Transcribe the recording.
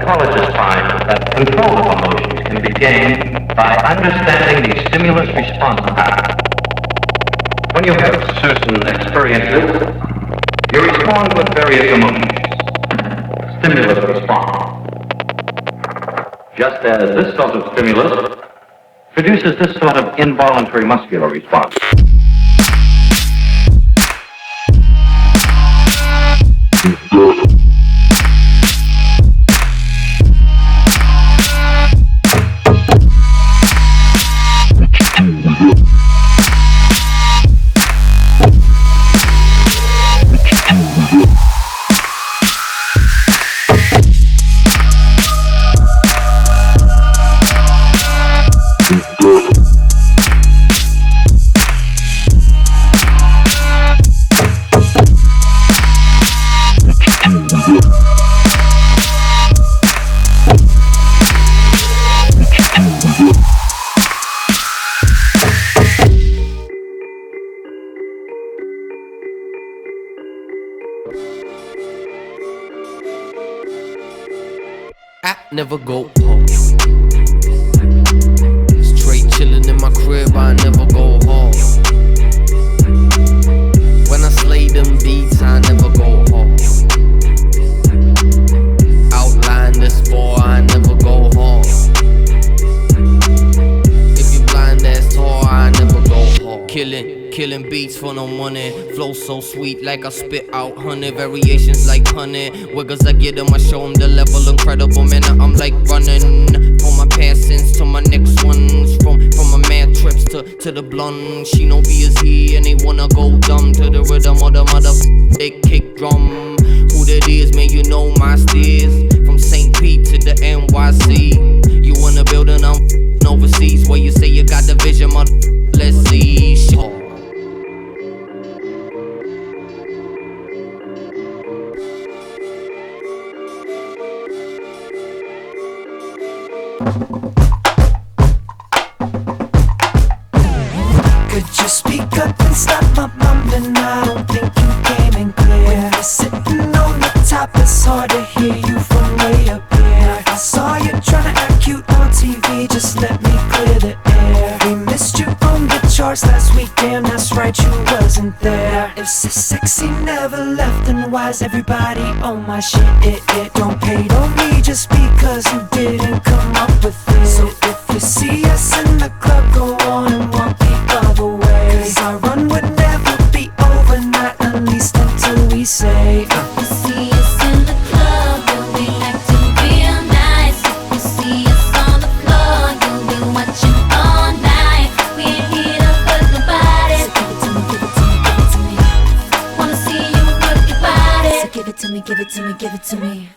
Psychologists find that control of emotions can be gained by understanding the stimulus-response pattern. When you have certain experiences, you respond with various emotions. Stimulus response. Just as this sort of stimulus produces this sort of involuntary muscular response. I never go home. Straight chillin' in my crib, I never go home. When I slay them beats, I never go home. Outline this boy, I never go home. If you blind as tall, I never go home. Killing beats for no money. Flow so sweet like I spit out honey. Variations like honey. Wiggles I get them, I show them the level. Incredible man, I'm like running. From my past sins to my next ones. From my mad trips to the blunt. She know B is he and they wanna go dumb. To the rhythm of the they kick drum. Who that is, man, you know my steers. From St. Pete to the NYC. You wanna build and I'm overseas. Where you say you got the vision, let's see. Could you speak up and stop my mumbling? I don't think you came in clear. When you're sitting on the top, it's hard to hear you from way up here. I saw you trying to act cute on TV, just let me clear the air. We missed you on the charts last week, damn that's right, you wasn't there. If so sexy never left, then why is everybody on my shit? It don't pay on me just because you didn't come up with it. So if you see us in the club, go on and walk the other way. Cause our run would never be over, not at least until we say If you see us in the club, you'll be acting real nice. If you see us on the floor, you'll be watching all night. We ain't here to hurt nobody. So give it to me, give it to me, give it to me. Wanna see you work your body. So give it to me, give it to me, give it to me.